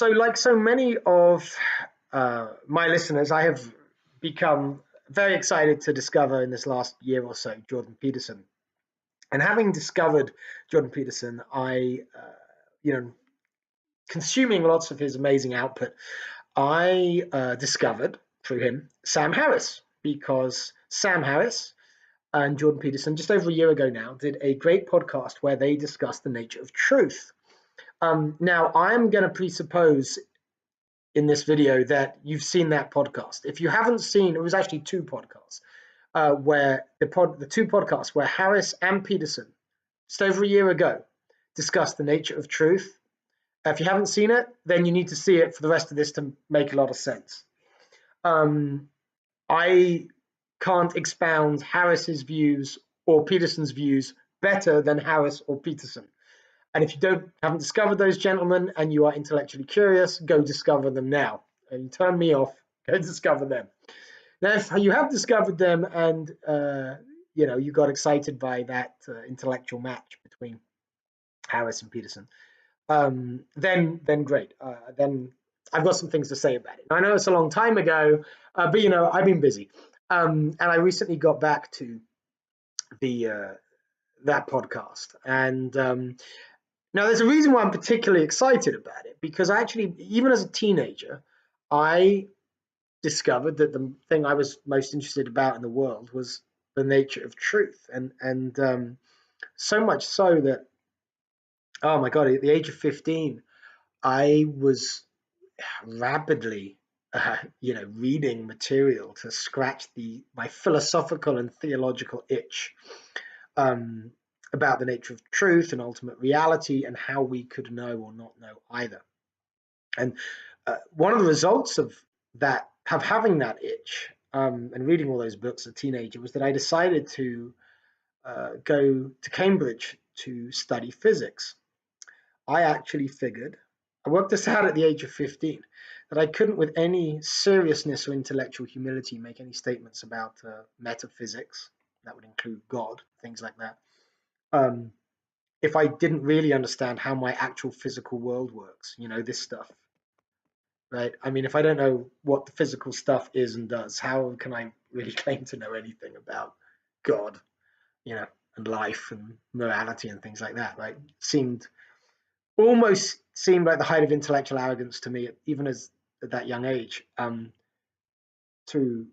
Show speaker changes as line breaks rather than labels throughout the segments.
So, like so many of my listeners, I have become very excited to discover in this last year or so Jordan Peterson. And having discovered Jordan Peterson, you know, consuming lots of his amazing output, I discovered through him Sam Harris, because Sam Harris and Jordan Peterson, just over a year ago now, did a great podcast where they discussed the nature of truth. Now, I'm going to presuppose in this video that you've seen that podcast. If you haven't seen, it was actually two podcasts, where the two podcasts where Harris and Peterson, just over a year ago, discussed the nature of truth. If you haven't seen it, then you need to see it for the rest of this to make a lot of sense. I can't expound Harris's views or Peterson's views better than Harris or Peterson. And if you haven't discovered those gentlemen and you are intellectually curious, go discover them now. And you turn me off, go discover them. Now, if you have discovered them and you got excited by that intellectual match between Harris and Peterson, then great. Then I've got some things to say about it. I know it's a long time ago, but I've been busy, and I recently got back to that podcast, and now there's a reason why I'm particularly excited about it, because actually, even as a teenager, I discovered that the thing I was most interested about in the world was the nature of truth, and so much so that, oh my God, at the age of 15, I was rapidly, reading material to scratch my philosophical and theological itch about the nature of truth and ultimate reality and how we could know or not know either. And one of the results of that, of having that itch and reading all those books as a teenager, was that I decided to go to Cambridge to study physics. I actually figured, I worked this out at the age of 15, that I couldn't with any seriousness or intellectual humility make any statements about metaphysics. That would include God, things like that. If I didn't really understand how my actual physical world works, this stuff, right? I mean, if I don't know what the physical stuff is and does, how can I really claim to know anything about God, and life and morality and things like that, right? Almost seemed like the height of intellectual arrogance to me, even at that young age, to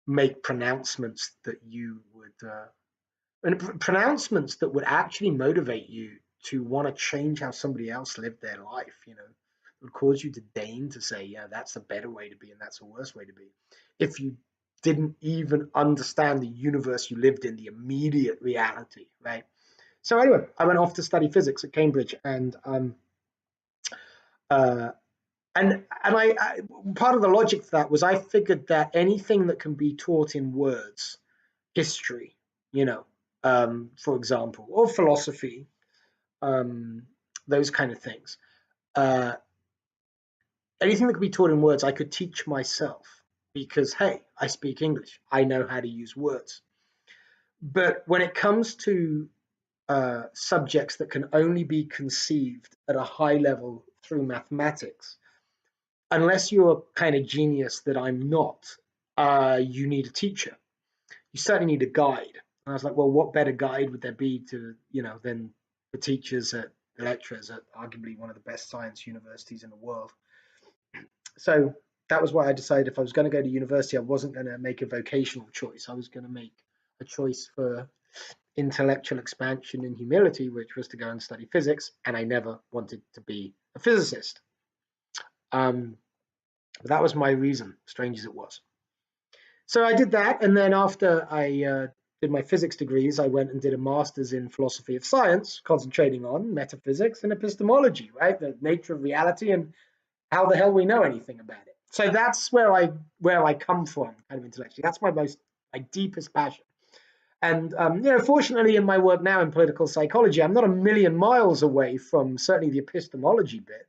make pronouncements that you would and pronouncements that would actually motivate you to want to change how somebody else lived their life. It would cause you to deign to say, yeah, that's a better way to be and that's a worse way to be, if you didn't even understand the universe you lived in, the immediate reality, right? So anyway, I went off to study physics at Cambridge, and I part of the logic for that was I figured that anything that can be taught in words, history, for example, or philosophy, those kind of things, anything that could be taught in words, I could teach myself, because, hey, I speak English, I know how to use words. But when it comes to subjects that can only be conceived at a high level through mathematics, unless you're a kind of genius that I'm not, you need a teacher. You certainly need a guide. And I was like, well, what better guide would there be than the teachers the lecturers at arguably one of the best science universities in the world? So that was why I decided if I was going to go to university, I wasn't going to make a vocational choice. I was going to make a choice for intellectual expansion and humility, which was to go and study physics, and I never wanted to be a physicist. But that was my reason, strange as it was. So I did that, and then after I did my physics degrees, I went and did a master's in philosophy of science, concentrating on metaphysics and epistemology, right? The nature of reality and how the hell we know anything about it. So that's where I come from, kind of intellectually. That's my deepest passion. And fortunately, in my work now in political psychology, I'm not a million miles away from certainly the epistemology bit.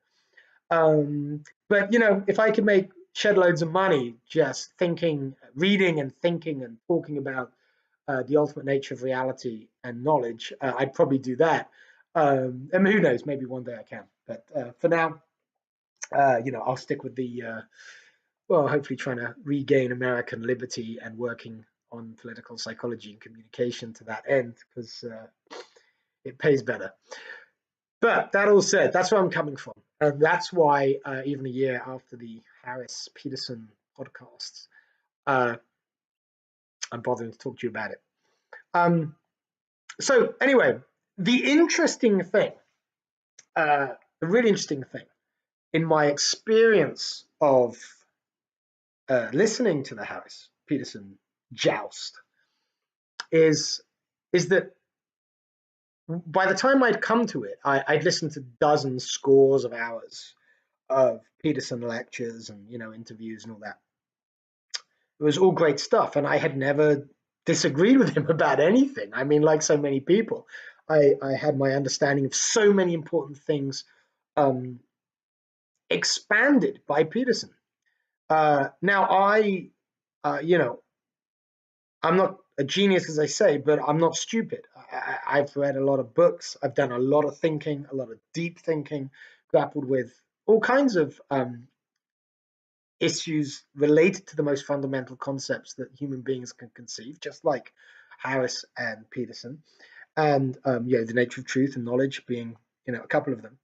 But if I could shed loads of money just reading and thinking and talking about the ultimate nature of reality and knowledge, I'd probably do that. And who knows, maybe one day I can. But for now, I'll stick with the well, hopefully trying to regain American liberty and working on political psychology and communication to that end, because it pays better. But that all said, that's where I'm coming from. And that's why even a year after the Harris Peterson podcasts, I'm bothering to talk to you about it. So anyway, the really interesting thing in my experience of listening to the Harris Peterson joust is that by the time I'd come to it, I'd listened to dozens, scores of hours of Peterson lectures and interviews and all that. It was all great stuff, and I had never disagreed with him about anything. I mean, like so many people, I had my understanding of so many important things expanded by Peterson. Now, I'm not a genius, as I say, but I'm not stupid. I've read a lot of books. I've done a lot of thinking, a lot of deep thinking, grappled with all kinds of issues related to the most fundamental concepts that human beings can conceive, just like Harris and Peterson, and the nature of truth and knowledge being, a couple of them.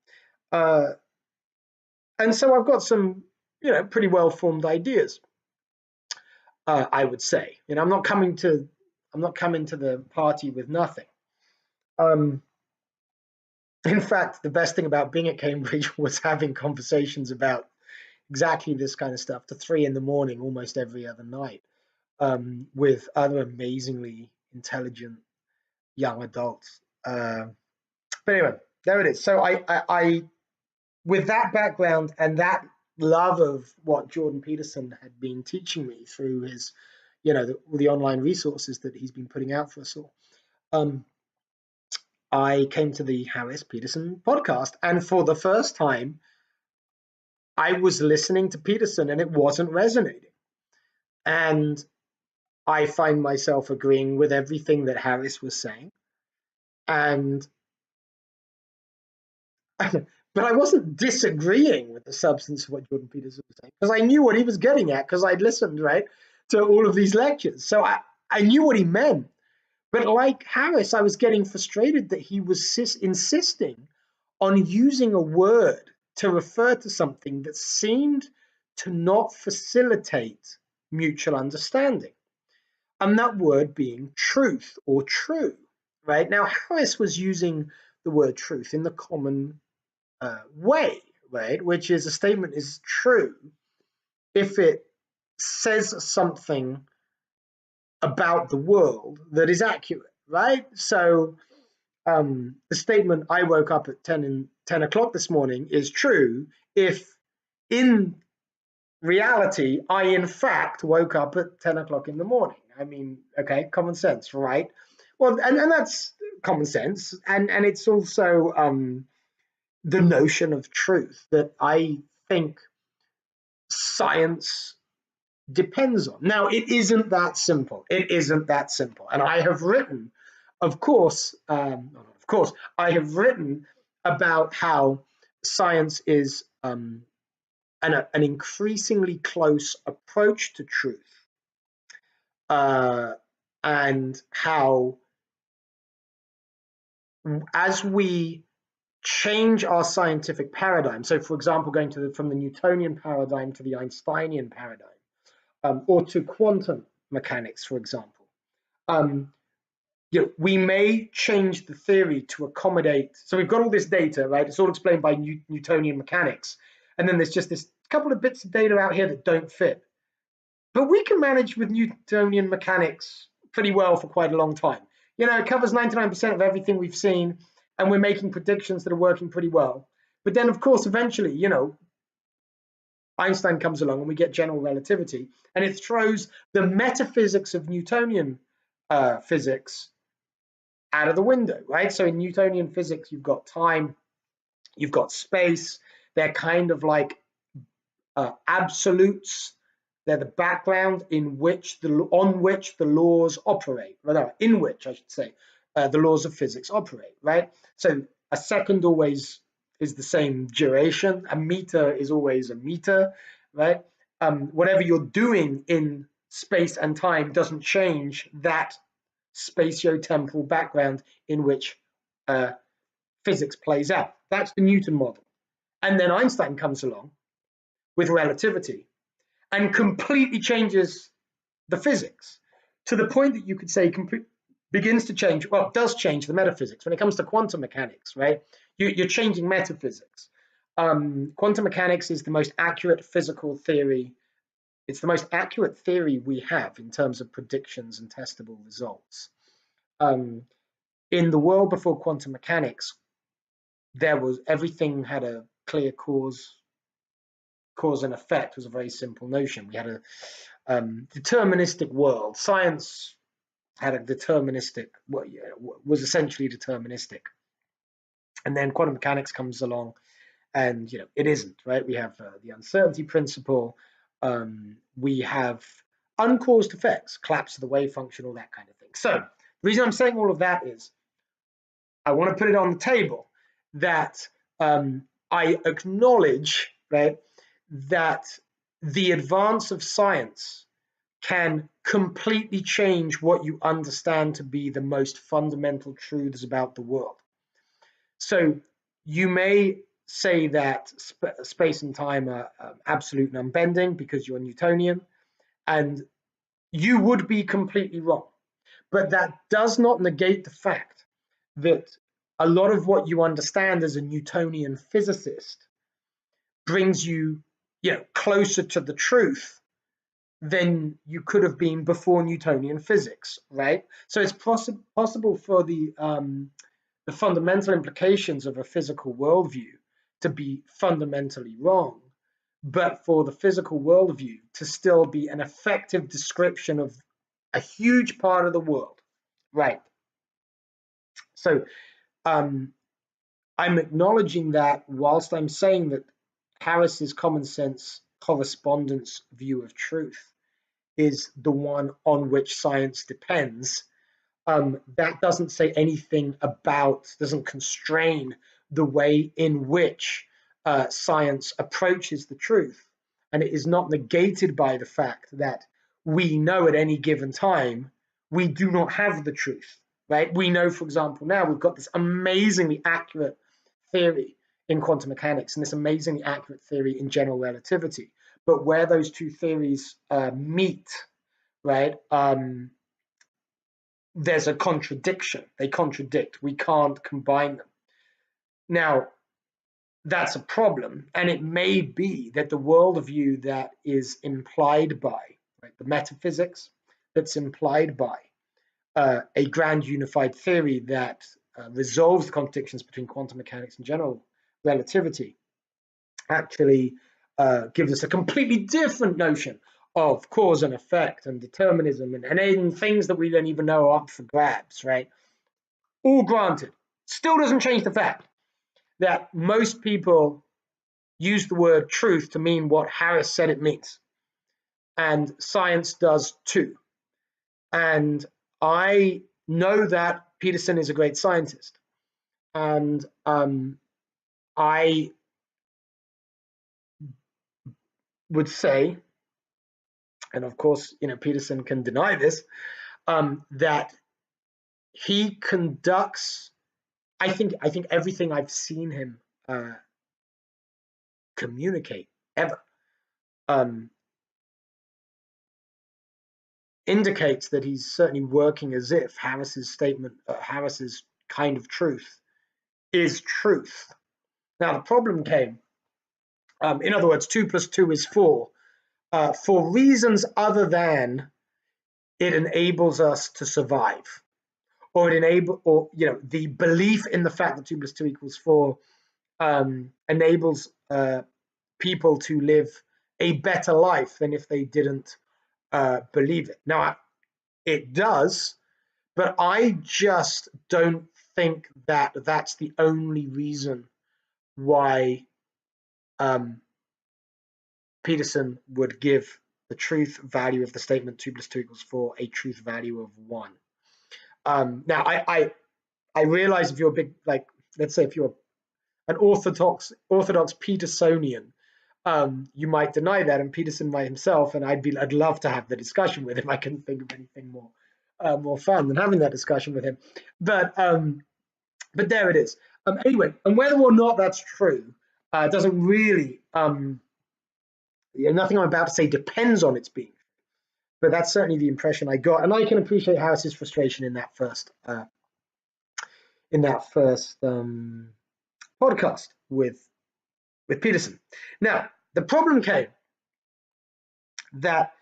And so I've got some, pretty well-formed ideas. I would say, I'm not coming to the party with nothing. In fact, the best thing about being at Cambridge was having conversations about exactly this kind of stuff to 3 a.m, almost every other night, with other amazingly intelligent young adults. But anyway, there it is. So I with that background and that love of what Jordan Peterson had been teaching me through his, the online resources that he's been putting out for us all, I came to the Harris Peterson podcast, and for the first time, I was listening to Peterson and it wasn't resonating. And I find myself agreeing with everything that Harris was saying. And but I wasn't disagreeing with the substance of what Jordan Peterson was saying, because I knew what he was getting at, because I'd listened, right, to all of these lectures. So I knew what he meant. But like Harris, I was getting frustrated that he was insisting on using a word to refer to something that seemed to not facilitate mutual understanding. And that word being truth or true, right? Now, Harris was using the word truth in the common way, right? Which is, a statement is true if it says something about the world that is accurate, right? So the statement, I woke up at 10 o'clock this morning, is true if in reality I in fact woke up at 10 o'clock in the morning. I mean, okay, common sense, right? Well, and that's common sense, and it's also the notion of truth that I think science depends on. Now, it isn't that simple. It isn't that simple. And I have written, of course, I have written about how science is an increasingly close approach to truth, and how as we change our scientific paradigm, so for example, going from the Newtonian paradigm to the Einsteinian paradigm, or to quantum mechanics, for example, we may change the theory to accommodate. So we've got all this data, right? It's all explained by Newtonian mechanics, and then there's just this couple of bits of data out here that don't fit. But we can manage with Newtonian mechanics pretty well for quite a long time. It covers 99% of everything we've seen, and we're making predictions that are working pretty well. But then, of course, eventually, Einstein comes along and we get general relativity, and it throws the metaphysics of Newtonian physics out of the window, right? So in Newtonian physics, you've got time, you've got space. They're kind of like absolutes. They're the background on which the laws operate, in which I should say the laws of physics operate, right? So a second always is the same duration. A meter is always a meter, right? Whatever you're doing in space and time doesn't change that spatio-temporal background in which physics plays out. That's the Newton model. And then Einstein comes along with relativity and completely changes the physics to the point that you could say begins to change, well, it does change the metaphysics. When it comes to quantum mechanics, right, you're changing metaphysics. Quantum mechanics is the most accurate physical theory. It's the most accurate theory we have in terms of predictions and testable results. In the world before quantum mechanics, everything had a clear cause and effect was a very simple notion. We had a deterministic world. Science had a deterministic, was essentially deterministic. And then quantum mechanics comes along and, it isn't, right? We have the uncertainty principle. We have uncaused effects, collapse of the wave function, all that kind of thing. So the reason I'm saying all of that is I want to put it on the table that I acknowledge, right, that the advance of science can completely change what you understand to be the most fundamental truths about the world. So you may say that space and time are absolute and unbending because you're Newtonian, and you would be completely wrong. But that does not negate the fact that a lot of what you understand as a Newtonian physicist brings you, closer to the truth than you could have been before Newtonian physics, right? So it's possible for the fundamental implications of a physical worldview to be fundamentally wrong, but for the physical worldview to still be an effective description of a huge part of the world, right? So I'm acknowledging that whilst I'm saying that Harris's common sense correspondence view of truth is the one on which science depends, that doesn't say anything doesn't constrain the way in which science approaches the truth. And it is not negated by the fact that we know at any given time we do not have the truth, right? We know, for example, now we've got this amazingly accurate theory in quantum mechanics and this amazingly accurate theory in general relativity. But where those two theories meet, right, there's a contradiction. They contradict. We can't combine them. Now, that's a problem, and it may be that the worldview that is implied by, right, the metaphysics that's implied by a grand unified theory that resolves the contradictions between quantum mechanics and general relativity actually gives us a completely different notion of cause and effect and determinism and things that we don't even know are up for grabs, right? All granted, still doesn't change the fact that most people use the word truth to mean what Harris said it means. And science does too. And I know that Peterson is a great scientist. And I would say, and of course, Peterson can deny this, that he conducts, I think everything I've seen him communicate ever indicates that he's certainly working as if Harris's statement, Harris's kind of truth is truth. Now, the problem came, in other words, 2 + 2 is 4, for reasons other than it enables us to survive, or the belief in the fact that 2 + 2 = 4 enables people to live a better life than if they didn't believe it. Now, it does, but I just don't think that that's the only reason why Peterson would give the truth value of the statement 2 + 2 = 4 a truth value of 1. Now, I realize if you're a big, let's say if you're an orthodox Petersonian, you might deny that, and Peterson by himself, and I'd love to have the discussion with him. I couldn't think of anything more fun than having that discussion with him. But there it is. Anyway, and whether or not that's true doesn't really, nothing I'm about to say depends on its being. But that's certainly the impression I got, and I can appreciate Harris's frustration in that first podcast with Peterson. Now, the problem came that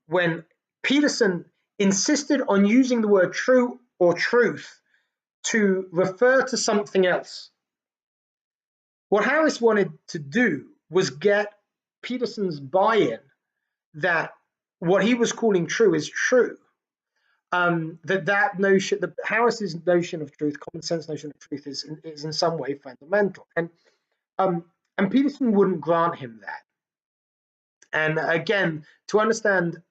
when Peterson insisted on using the word true or truth to refer to something else. What Harris wanted to do was get Peterson's buy-in that what he was calling true is true. That notion, Harris's notion of truth, common sense notion of truth, is in some way fundamental, and Peterson wouldn't grant him that. And again, to understand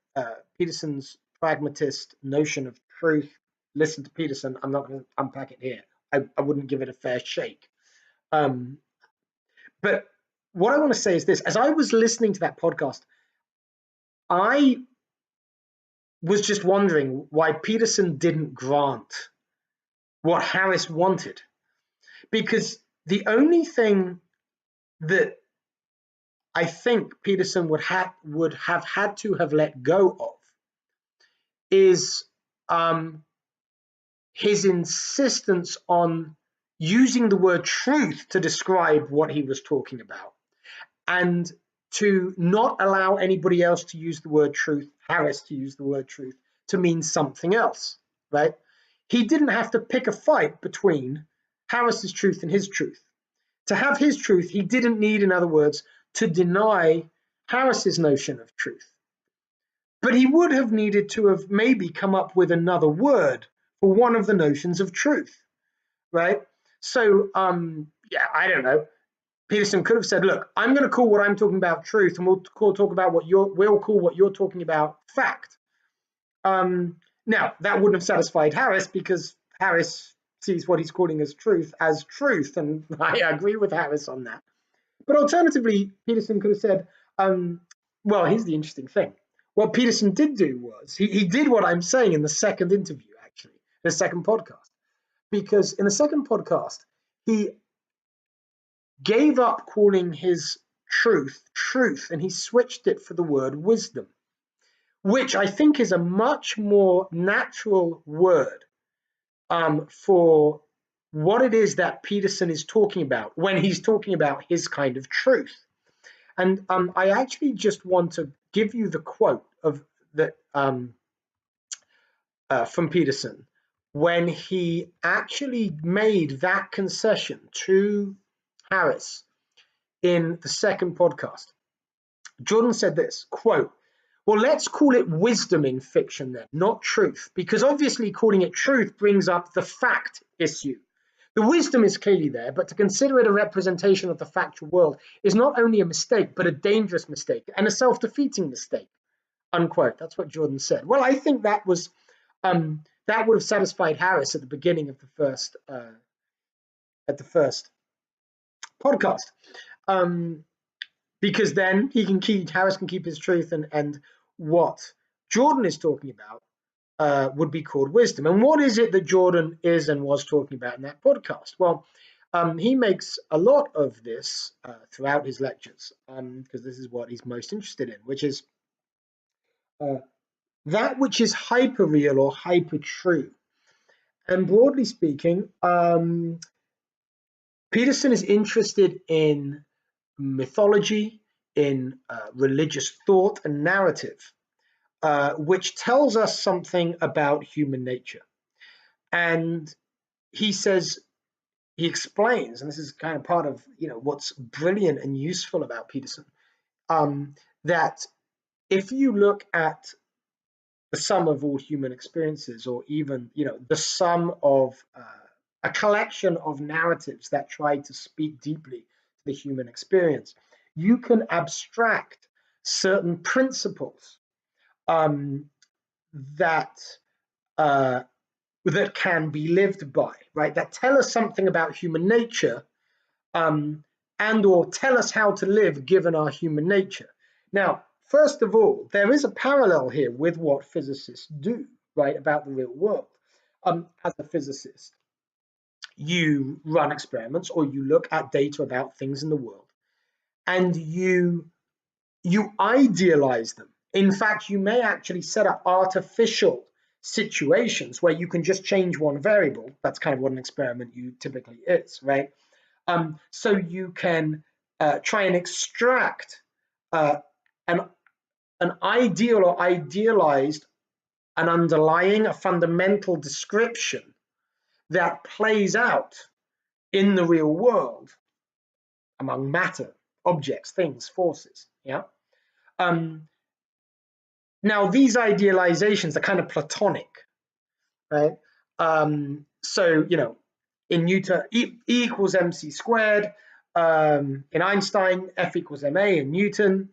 Peterson's pragmatist notion of truth, listen to Peterson. I'm not going to unpack it here. I wouldn't give it a fair shake. But what I want to say is this: as I was listening to that podcast, I was just wondering why Peterson didn't grant what Harris wanted, because the only thing that I think Peterson would have had to have let go of is his insistence on using the word truth to describe what he was talking about, and to not allow anybody else to use the word truth, Harris to use the word truth, to mean something else, right? He didn't have to pick a fight between Harris's truth and his truth. To have his truth, he didn't need, in other words, to deny Harris's notion of truth. But he would have needed to have maybe come up with another word for one of the notions of truth, right? So, yeah, I don't know. Peterson could have said, look, I'm going to call what I'm talking about truth, and we'll call what you're talking about fact. Now, that wouldn't have satisfied Harris, because Harris sees what he's calling as truth, and I agree with Harris on that. But alternatively, Peterson could have said, well, here's the interesting thing. What Peterson did do was, he did what I'm saying in the second interview, actually, the second podcast. Because in the second podcast, he gave up calling his truth, and he switched it for the word wisdom, which I think is a much more natural word for what it is that Peterson is talking about when he's talking about his kind of truth. And I actually just want to give you the quote of that from Peterson when he actually made that concession to Harris in the second podcast. Jordan said this, quote, well, let's call it wisdom in fiction then, not truth, because obviously calling it truth brings up the fact issue. The wisdom is clearly there, but to consider it a representation of the factual world is not only a mistake, but a dangerous mistake and a self-defeating mistake, unquote. That's what Jordan said. Well, I think that was that would have satisfied Harris at the beginning of the first podcast, because then Harris can keep his truth, and what Jordan is talking about would be called wisdom. And what is it that Jordan is and was talking about in that podcast? Well, he makes a lot of this throughout his lectures, because this is what he's most interested in, which is that which is hyper-real or hyper-true. And broadly speaking, Peterson is interested in mythology, in religious thought and narrative, which tells us something about human nature. And he explains, and this is kind of part of what's brilliant and useful about Peterson, that if you look at the sum of all human experiences, or even the sum of a collection of narratives that try to speak deeply to the human experience, you can abstract certain principles that that can be lived by, right? That tell us something about human nature, and or tell us how to live given our human nature. Now, first of all, there is a parallel here with what physicists do, right, about the real world. As a physicist, you run experiments or you look at data about things in the world, and you idealize them. In fact, you may actually set up artificial situations where you can just change one variable. That's kind of what an experiment typically is, right? So you can try and extract an ideal or idealized, an underlying, a fundamental description that plays out in the real world among matter, objects, things, forces. Yeah. Now, these idealizations are kind of Platonic, right? So, in Newton, E equals mc squared. In Einstein, F equals ma. In Newton,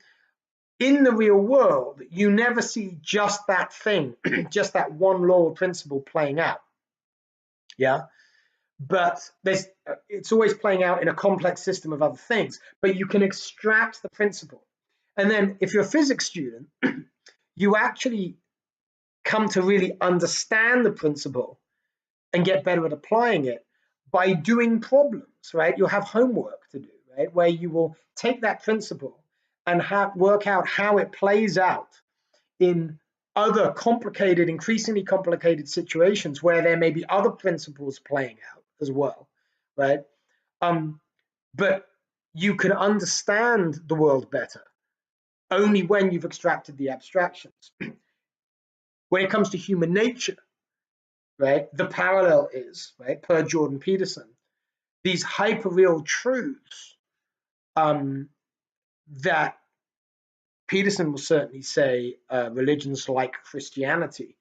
in the real world, you never see just that thing, just that one law or principle playing out. Yeah, but it's always playing out in a complex system of other things. But you can extract the principle, and then if you're a physics student, you actually come to really understand the principle and get better at applying it by doing problems, right? You'll have homework to do, right? Where you will take that principle and work out how it plays out in other complicated, increasingly complicated situations where there may be other principles playing out as well, right? But you can understand the world better only when you've extracted the abstractions. When it comes to human nature, right, the parallel is, right, per Jordan Peterson, these hyper-real truths that Peterson will certainly say religions like Christianity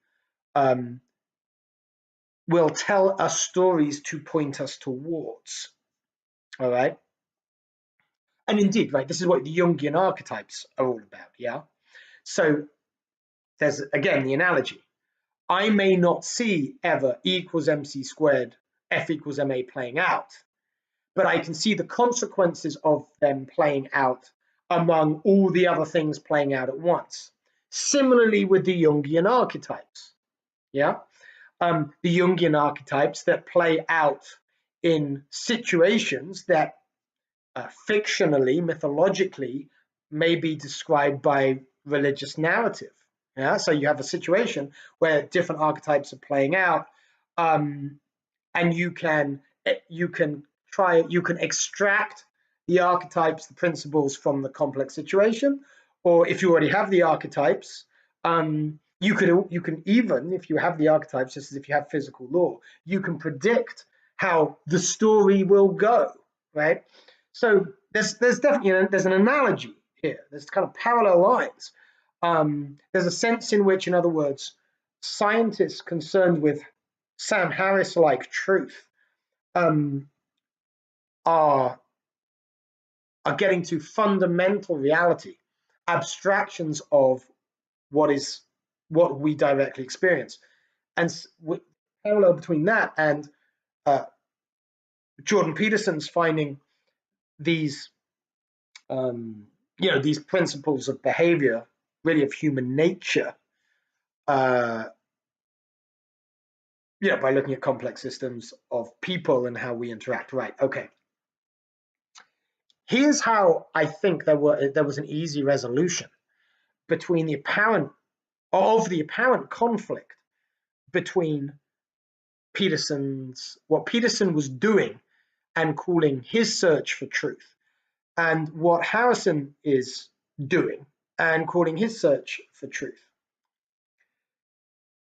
will tell us stories to point us towards, all right? And indeed, right, this is what the Jungian archetypes are all about, yeah? So there's, again, the analogy. I may not see ever E equals mc squared, F equals ma playing out, but I can see the consequences of them playing out among all the other things playing out at once. Similarly with the Jungian archetypes, yeah? The Jungian archetypes that play out in situations that fictionally, mythologically, may be described by religious narrative. Yeah, so you have a situation where different archetypes are playing out, and you can extract the archetypes, the principles from the complex situation, or if you already have the archetypes, you can even, if you have the archetypes, just as if you have physical law, you can predict how the story will go, right? So there's definitely there's an analogy here. There's kind of parallel lines. There's a sense in which, in other words, scientists concerned with Sam Harris-like truth are getting to fundamental reality, abstractions of what we directly experience, and parallel between that and Jordan Peterson's finding these these principles of behavior, really of human nature, by looking at complex systems of people and how we interact. Right. Okay. Here's how I think there was an easy resolution between the apparent conflict between what Peterson was doing and calling his search for truth, and what Harrison is doing and calling his search for truth.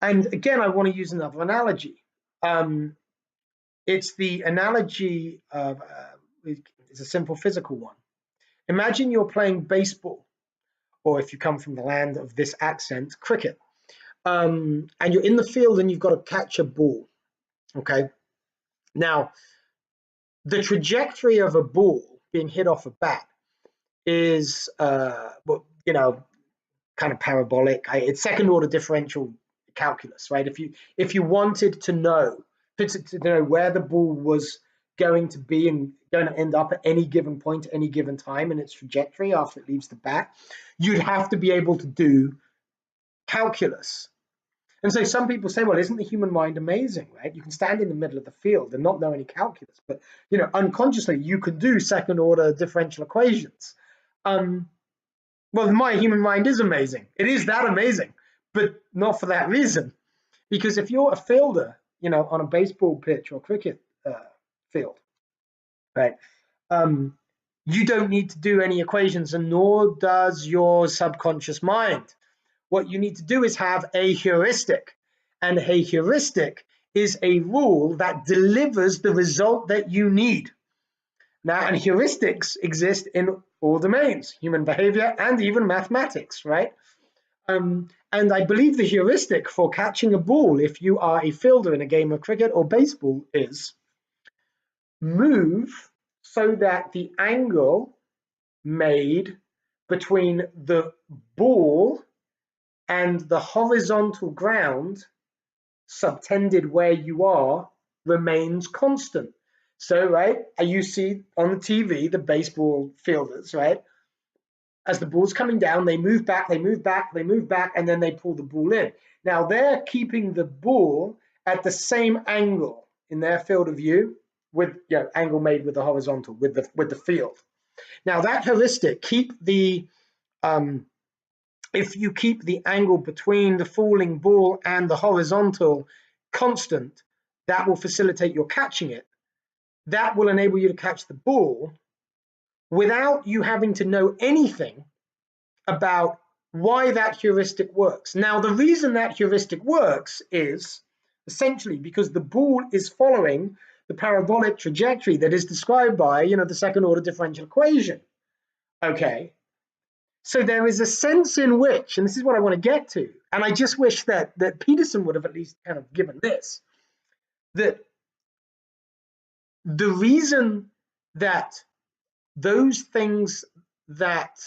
And again, I want to use another analogy. It's the analogy of, it's a simple physical one. Imagine you're playing baseball, or if you come from the land of this accent, cricket, and you're in the field and you've got to catch a ball, okay? Now, the trajectory of a ball being hit off a bat is, kind of parabolic. It's second order differential calculus, right? If you wanted to know where the ball was going to be and going to end up at any given point, at any given time in its trajectory after it leaves the bat, you'd have to be able to do calculus. And so some people say, well, isn't the human mind amazing, right? You can stand in the middle of the field and not know any calculus, but unconsciously you can do second order differential equations. Well, my human mind is amazing. It is that amazing, but not for that reason. Because if you're a fielder, on a baseball pitch or cricket field, right, you don't need to do any equations, and nor does your subconscious mind. What you need to do is have a heuristic, and a heuristic is a rule that delivers the result that you need. Now, and heuristics exist in all domains, human behavior and even mathematics, right? And I believe the heuristic for catching a ball, if you are a fielder in a game of cricket or baseball, is move so that the angle made between the ball and the horizontal ground subtended where you are remains constant. So, right, you see on the TV, the baseball fielders, right, as the ball's coming down, they move back, they move back, they move back, and then they pull the ball in. Now, they're keeping the ball at the same angle in their field of view with, angle made with the horizontal, with the field. Now, that heuristic, if you keep the angle between the falling ball and the horizontal constant, that will facilitate your catching it. That will enable you to catch the ball without you having to know anything about why that heuristic works. Now, the reason that heuristic works is essentially because the ball is following the parabolic trajectory that is described by, the second order differential equation. Okay. So there is a sense in which, and this is what I want to get to, and I just wish that Peterson would have at least kind of given this, that the reason that those things that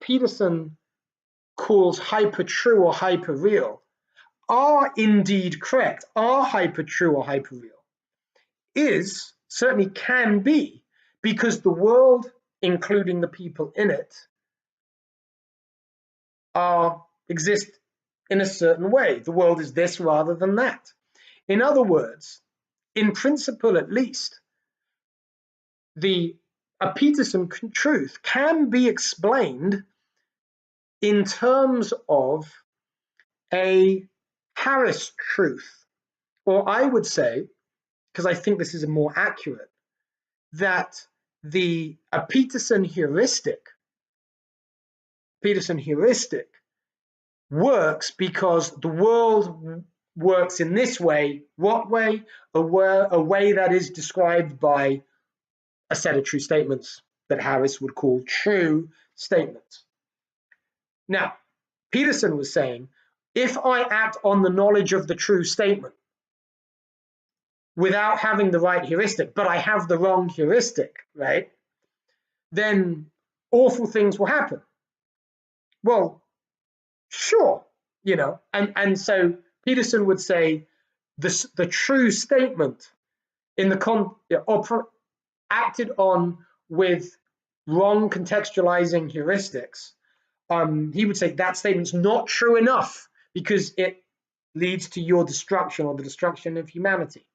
Peterson calls hyper-true or hyper-real are indeed correct, are hyper-true or hyper-real, certainly can be, because the world, including the people in it, exist in a certain way. The world is this rather than that. In other words, in principle at least, a Peterson truth can be explained in terms of a Harris truth, or I would say, because I think this is more accurate, that a Peterson heuristic works because the world works in this way. What way? A way that is described by a set of true statements that Harris would call true statements. Now, Peterson was saying, if I act on the knowledge of the true statement without having the right heuristic, but I have the wrong heuristic, right, then awful things will happen. Well, sure, and so Peterson would say the true statement in the acted on with wrong contextualizing heuristics, he would say that statement's not true enough because it leads to your destruction or the destruction of humanity.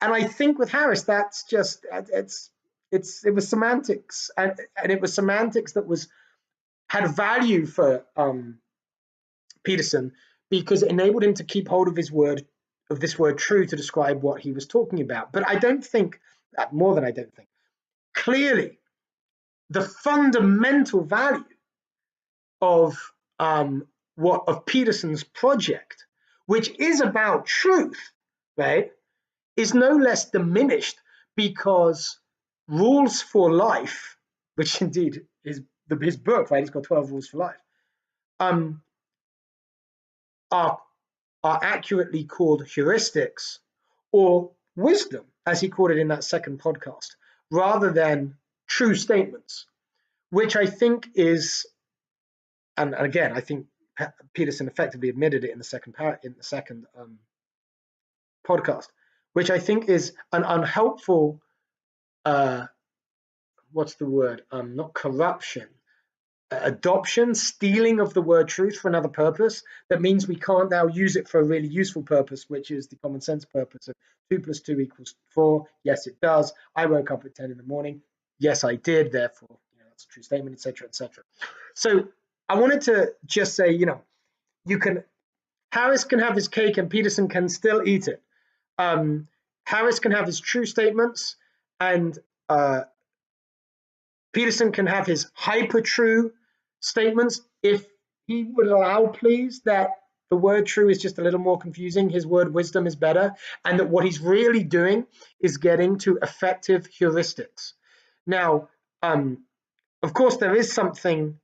And I think with Harris, that's just it was semantics, and it was semantics that had value for Peterson because it enabled him to keep hold of this word true to describe what he was talking about. But I don't think, more than I don't think, clearly the fundamental value of Peterson's project, which is about truth, right, is no less diminished because Rules for Life, which indeed is his book, right? He's got 12 rules for life, are accurately called heuristics or wisdom, as he called it in that second podcast, rather than true statements, which I think is and again, I think Peterson effectively admitted it in the second podcast, which I think is an unhelpful, what's the word? Not corruption, adoption, stealing of the word truth for another purpose. That means we can't now use it for a really useful purpose, which is the common sense purpose of 2 + 2 = 4. Yes, it does. I woke up at 10 in the morning. Yes, I did. Therefore, that's a true statement, etc., etc. So I wanted to just say, Harris can have his cake and Peterson can still eat it. Harris can have his true statements, and Peterson can have his hyper-true statements if he would allow, please, that the word true is just a little more confusing. His word wisdom is better, and that what he's really doing is getting to effective heuristics. Now, of course, there is something,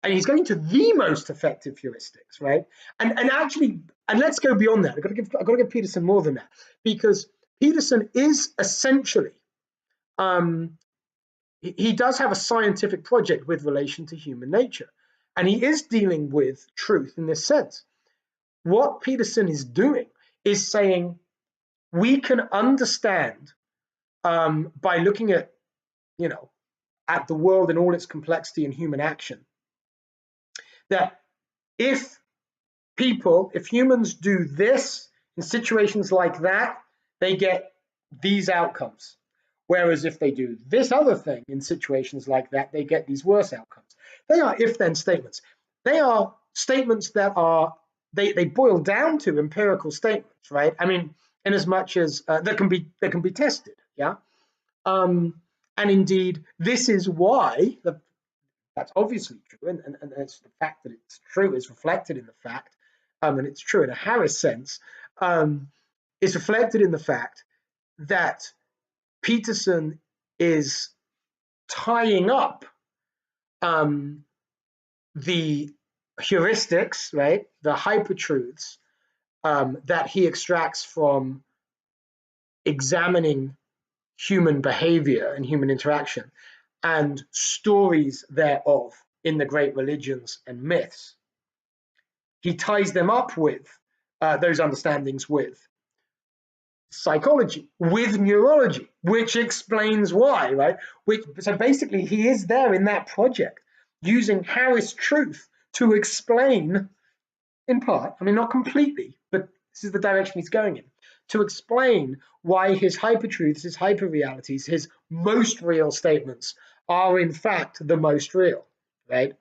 and he's going to the most effective heuristics, right? And actually, and let's go beyond that. I've got to give Peterson more than that, because Peterson is essentially, he does have a scientific project with relation to human nature, and he is dealing with truth in this sense. What Peterson is doing is saying we can understand by looking at, at the world in all its complexity and human action, that if humans do this in situations like that, they get these outcomes. Whereas if they do this other thing in situations like that, they get these worse outcomes. They are if-then statements. They are statements that are, they boil down to empirical statements, right? I mean, in as much as that can be tested, yeah? And indeed, this is why that's obviously true, and it's the fact that it's true is reflected in the fact, and it's true in a Harris sense, is reflected in the fact that Peterson is tying up the heuristics, right, the hypertruths that he extracts from examining human behavior and human interaction and stories thereof in the great religions and myths. He ties them up with those understandings with psychology, with neurology, which explains why, right? So basically, he is there in that project using Harris truth to explain, in part, I mean, not completely, but this is the direction he's going in, to explain why his hypertruths, his hyperrealities, his most real statements are in fact the most real, right?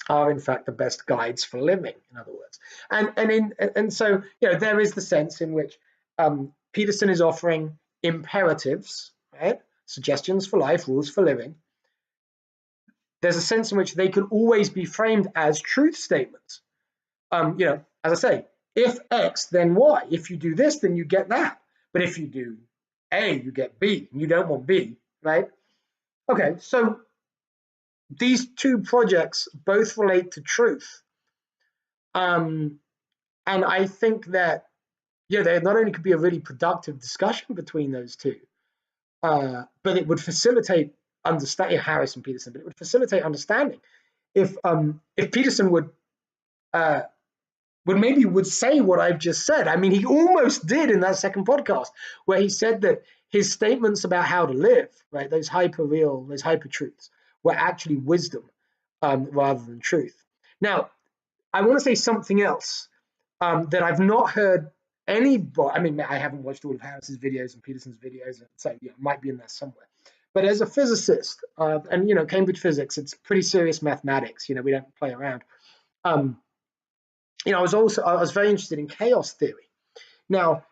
Are in fact the best guides for living, in other words. And so, there is the sense in which Peterson is offering imperatives, right? Suggestions for life, rules for living. There's a sense in which they can always be framed as truth statements. As I say, if X, then Y. If you do this, then you get that. But if you do A, you get B, and you don't want B, right? Okay, so these two projects both relate to truth. And I think that, there not only could be a really productive discussion between those two, but it would facilitate understanding, Harris and Peterson, but it would facilitate understanding if Peterson would say what I've just said. I mean, he almost did in that second podcast, where he said that his statements about how to live, right, those hyper-real, those hyper-truths, were actually wisdom rather than truth. Now, I want to say something else that I've not heard anybody, I mean, I haven't watched all of Harris's videos and Peterson's videos, so it might be in there somewhere. But as a physicist, and Cambridge physics, it's pretty serious mathematics. We don't play around. I was very interested in chaos theory. Now,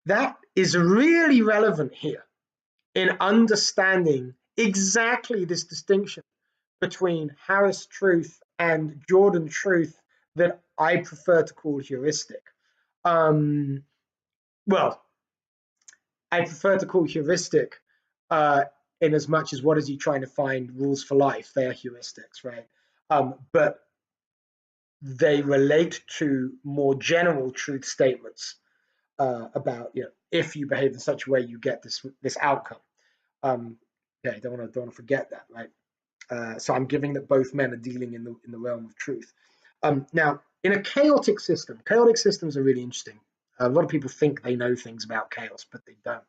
that is really relevant here in understanding exactly this distinction between Harris truth and Jordan truth that I prefer to call heuristic. Well, I prefer to call heuristic in as much as what is he trying to find rules for life? They are heuristics, right? But they relate to more general truth statements about, if you behave in such a way, you get this outcome. Okay, don't want to forget that, right? So I'm giving that both men are dealing in the realm of truth. Now, in a chaotic systems are really interesting. A lot of people think they know things about chaos, but they don't.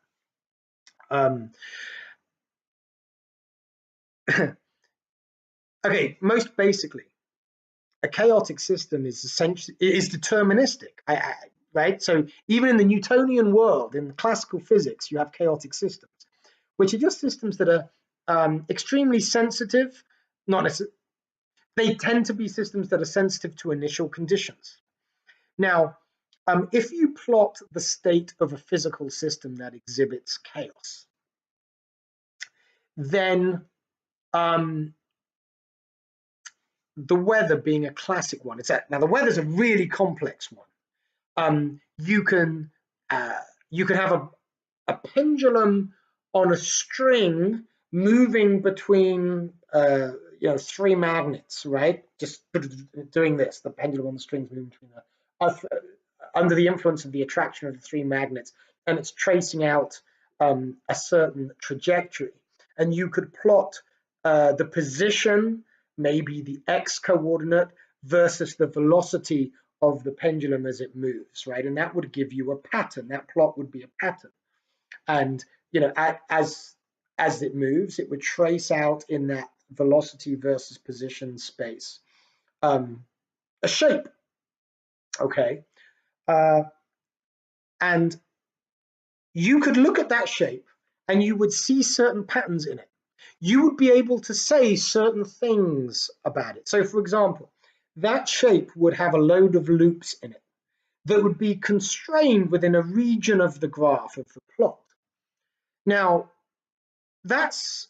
Okay, most basically, a chaotic system is deterministic, right? So even in the Newtonian world, in classical physics, you have chaotic systems, which are just systems that are extremely sensitive. Not necessarily, they tend to be systems that are sensitive to initial conditions. Now, if you plot the state of a physical system that exhibits chaos, then the weather being a classic one, now the weather's a really complex one. You can have a pendulum on a string moving between three magnets, right? Just doing this, the pendulum on the strings moving between under the influence of the attraction of the three magnets, and it's tracing out a certain trajectory. And you could plot the position, maybe the x coordinate, versus the velocity of the pendulum as it moves, right? And that would give you a pattern. That plot would be a pattern. And as it moves, it would trace out in that velocity versus position space a shape. Okay, and you could look at that shape and you would see certain patterns in it. You would be able to say certain things about it. So, for example, that shape would have a load of loops in it that would be constrained within a region of the graph of the plot. Now, that's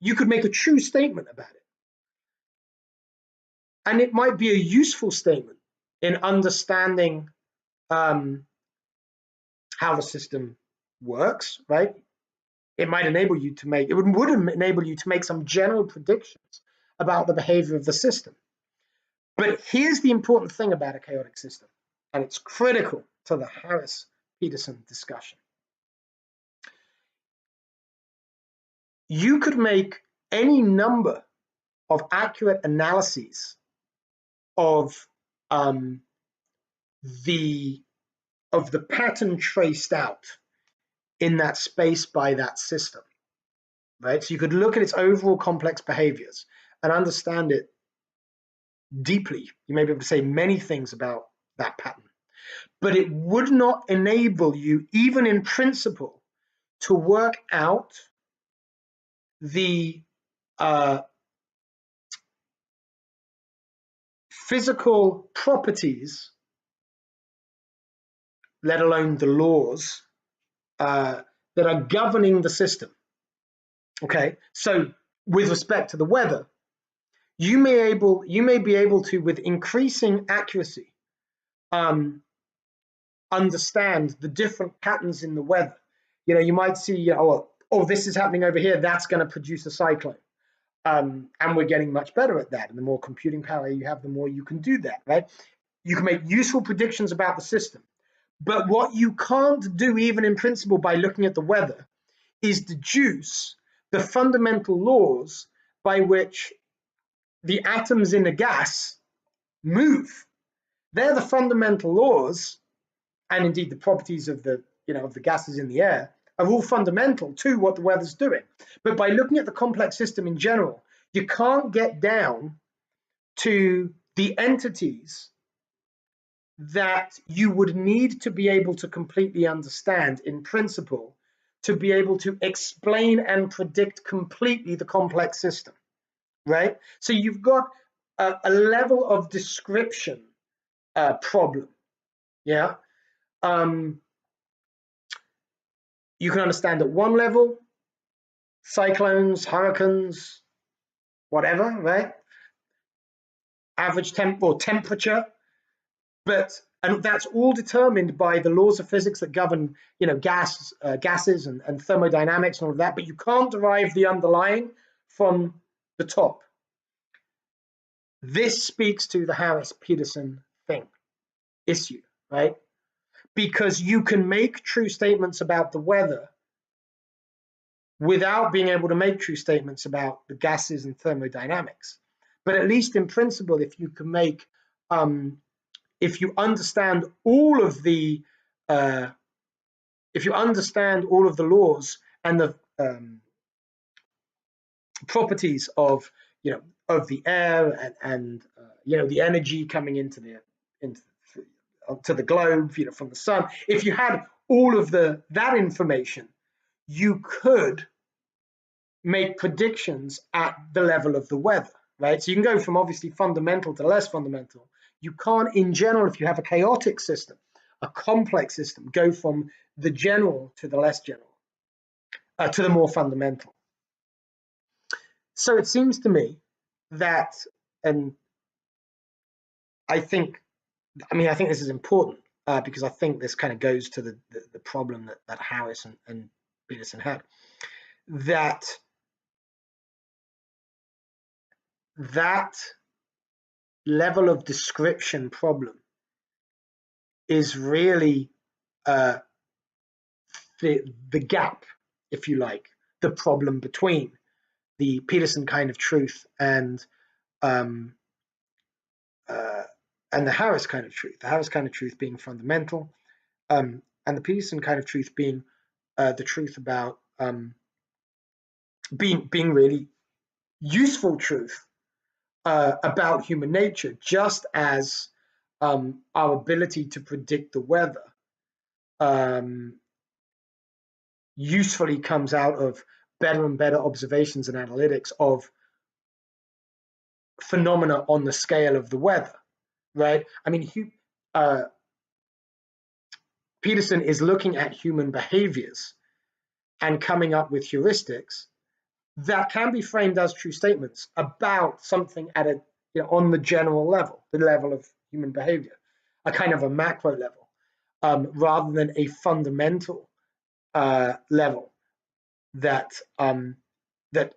you could make a true statement about it, and it might be a useful statement in understanding how the system works, right? It might enable you to make, it would enable you to make some general predictions about the behavior of the system. But here's the important thing about a chaotic system, and it's critical to the Harris-Peterson discussion. You could make any number of accurate analyses of the pattern traced out in that space by that system, right? So you could look at its overall complex behaviors and understand it deeply. You may be able to say many things about that pattern, but it would not enable you, even in principle, to work out the physical properties, let alone the laws that are governing the system. Okay, so with respect to the weather, you may be able to, with increasing accuracy, understand the different patterns in the weather. You might see, oh, this is happening over here, that's going to produce a cyclone. And we're getting much better at that. And the more computing power you have, the more you can do that, right? You can make useful predictions about the system. But what you can't do, even in principle, by looking at the weather, is deduce the fundamental laws by which the atoms in a gas move. They're the fundamental laws, and indeed the properties of the gases in the air are all fundamental to what the weather's doing. But by looking at the complex system in general, you can't get down to the entities that you would need to be able to completely understand in principle to be able to explain and predict completely the complex system, right? So you've got a level of description problem, yeah? You can understand at one level, cyclones, hurricanes, whatever, right? Average temperature, and that's all determined by the laws of physics that govern, gases and thermodynamics and all of that. But you can't derive the underlying from the top. This speaks to the Harris-Peterson issue, right? Because you can make true statements about the weather without being able to make true statements about the gases and thermodynamics. But at least in principle, if you can make, if you understand all of the, laws and the properties of, of the air and the energy coming into the globe, from the sun. If you had all of that information, you could make predictions at the level of the weather, right? So you can go from obviously fundamental to less fundamental. You can't, in general, if you have a chaotic system, a complex system, go from the general to the less general, to the more fundamental. So it seems to me that, and I think this is important because I think this kind of goes to the problem that Harris and Peterson had, that level of description problem is really the gap, if you like, the problem between the Peterson kind of truth and the Harris kind of truth. The Harris kind of truth being fundamental, and the Peterson kind of truth being the truth about being really useful truth about human nature, just as our ability to predict the weather usefully comes out of better and better observations and analytics of phenomena on the scale of the weather, right? I mean, Peterson is looking at human behaviors and coming up with heuristics that can be framed as true statements about something at on the general level, the level of human behavior, a kind of a macro level, rather than a fundamental level that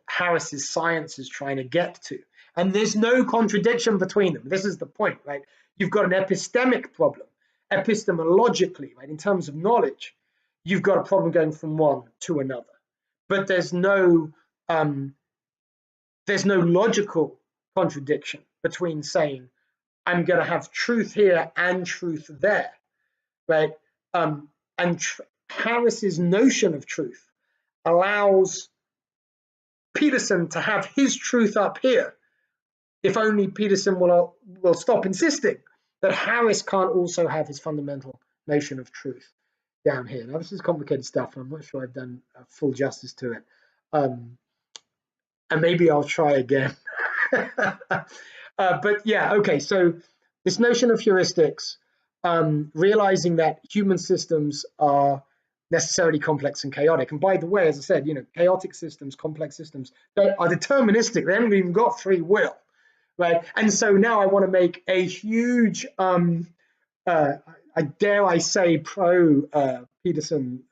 Harris's science is trying to get to. And there's no contradiction between them. This is the point, right? You've got an epistemic problem, epistemologically, right? In terms of knowledge, you've got a problem going from one to another. But there's no logical contradiction between saying I'm going to have truth here and truth there, right? And Harris's notion of truth allows Peterson to have his truth up here, if only Peterson will stop insisting that Harris can't also have his fundamental notion of truth down here. Now, this is complicated stuff, and I'm not sure I've done full justice to it. And maybe I'll try again. But yeah, okay, so this notion of heuristics, realizing that human systems are necessarily complex and chaotic. And by the way, as I said, chaotic systems, complex systems, they are deterministic. They haven't even got free will, right? And so now I want to make a huge, dare I say, pro Peterson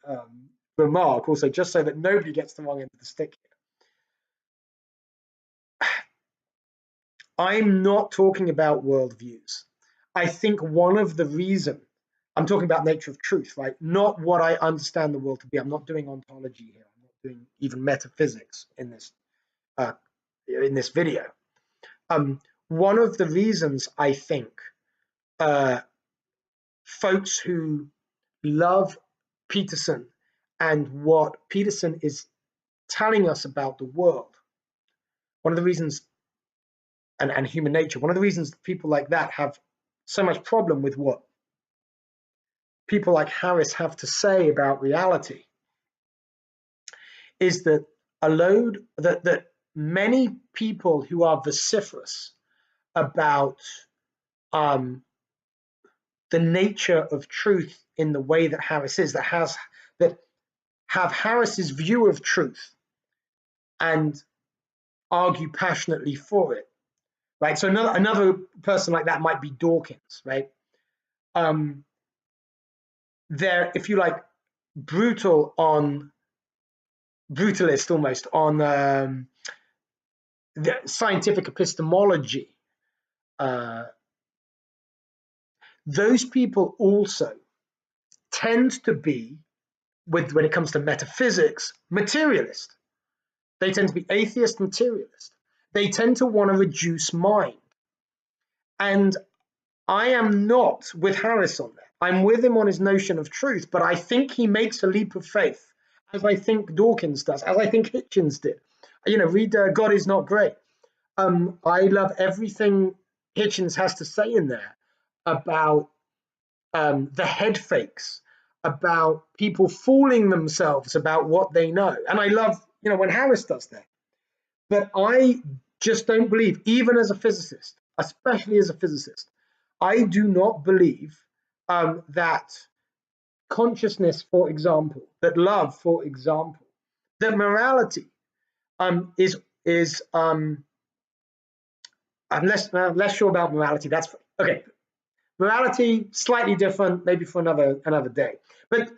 remark, also just so that nobody gets the wrong end of the stick here. I'm not talking about worldviews. I think one of the reasons, I'm talking about nature of truth, right? Not what I understand the world to be. I'm not doing ontology here. I'm not doing even metaphysics in this video. One of the reasons I think folks who love Peterson and what Peterson is telling us about the world, one of the reasons, and human nature, one of the reasons people like that have so much problem with what people like Harris have to say about reality is that that many people who are vociferous about the nature of truth in the way that Harris is, that have Harris's view of truth and argue passionately for it, right? So another person like that might be Dawkins, right? They're, if you like, brutalist almost on the scientific epistemology. Those people also tend to be, when it comes to metaphysics, materialist, They tend to be atheist materialist. They tend to want to reduce mind. And I am not with Harris on that. I'm with him on his notion of truth, but I think he makes a leap of faith, as I think Dawkins does, as I think Hitchens did. Read God is Not Great. I love everything Hitchens has to say in there about the head fakes, about people fooling themselves about what they know. And I love, when Harris does that. But I just don't believe, even as a physicist, especially as a physicist, I do not believe that consciousness, for example, that love, for example, that morality is I'm less sure about morality. That's okay. Morality slightly different, maybe for another day, but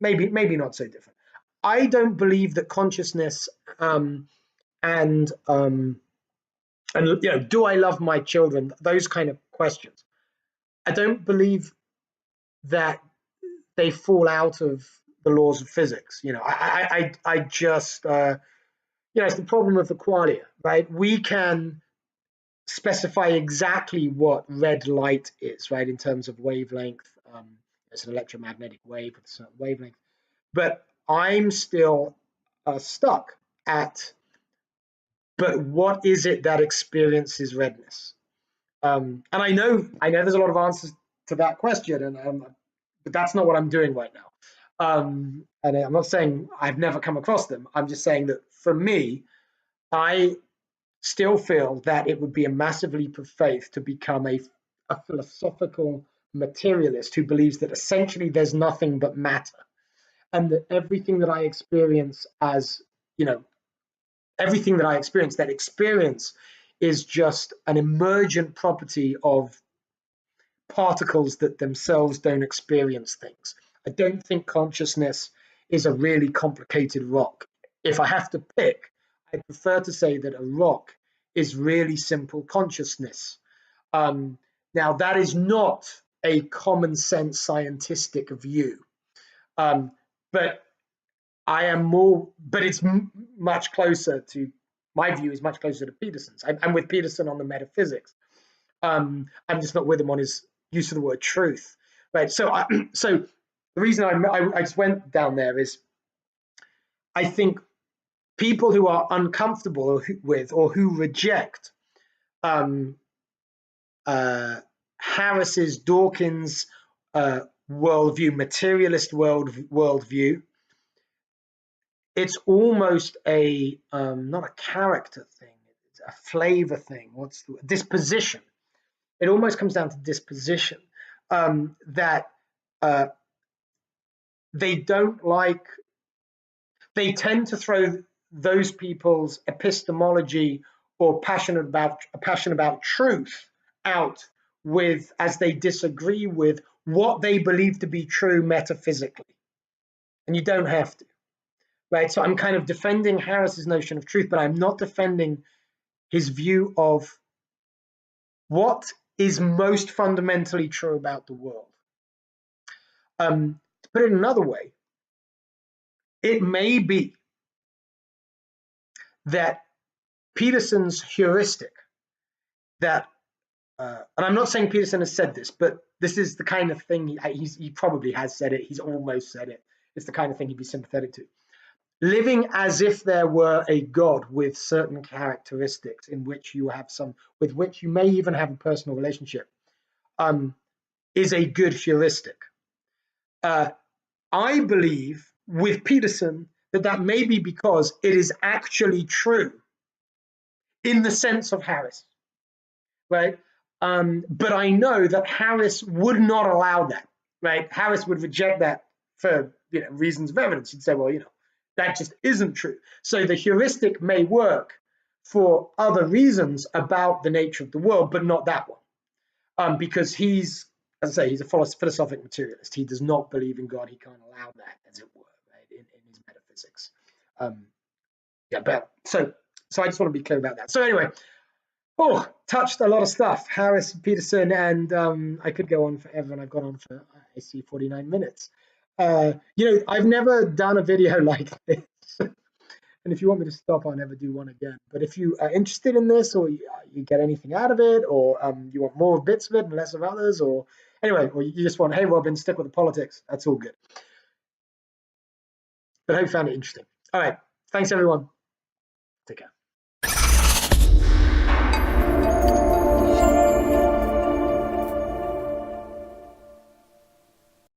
maybe not so different. I don't believe that consciousness and do I love my children? Those kind of questions. I don't believe that they fall out of the laws of physics. I just it's the problem of the qualia, right? We can specify exactly what red light is, right, in terms of wavelength. It's an electromagnetic wave with a certain wavelength, but I'm still stuck at, but what is it that experiences redness? And I know there's a lot of answers to that question, but that's not what I'm doing right now. And I'm not saying I've never come across them. I'm just saying that for me, I still feel that it would be a massive leap of faith to become a philosophical materialist who believes that essentially there's nothing but matter, and that everything that I experience that experience is just an emergent property of particles that themselves don't experience things. I don't think consciousness is a really complicated rock. If I have to pick, I prefer to say that a rock is really simple consciousness. Now, that is not a common sense scientific view, but it's much closer to, my view is much closer to Peterson's. I'm with Peterson on the metaphysics. I'm just not with him on his use of the word truth, right? So the reason I just went down there is I think people who are uncomfortable with or who reject Harris's, Dawkins' worldview, materialist worldview, it's almost a not a character thing, it's a flavor thing. What's the disposition? It almost comes down to disposition, that they don't like. They tend to throw those people's epistemology or passion about truth out with, as they disagree with what they believe to be true metaphysically, and you don't have to, right? So I'm kind of defending Harris's notion of truth, but I'm not defending his view of what is most fundamentally true about the world. To put it another way, it may be that Peterson's heuristic that, and I'm not saying Peterson has said this, but this is the kind of thing he probably has said it. He's almost said it. It's the kind of thing he'd be sympathetic to. Living as if there were a God with certain characteristics in which you have with which you may even have a personal relationship, is a good heuristic. I believe with Peterson that may be because it is actually true in the sense of Harris, right? But I know that Harris would not allow that, right? Harris would reject that for reasons of evidence. He'd say, well, that just isn't true. So the heuristic may work for other reasons about the nature of the world, but not that one, because he's, as I say, he's a philosophic materialist. He does not believe in God. He can't allow that, as it were, right, in his metaphysics. But so I just want to be clear about that. So anyway, touched a lot of stuff. Harris, Peterson, and I could go on forever, and I've gone on for, I see, 49 minutes. I've never done a video like this. And if you want me to stop, I'll never do one again. But if you are interested in this, or you get anything out of it, or you want more bits of it and less of others, or anyway, or you just want, hey, Robin, stick with the politics, that's all good. But I hope you found it interesting. All right. Thanks, everyone. Take care.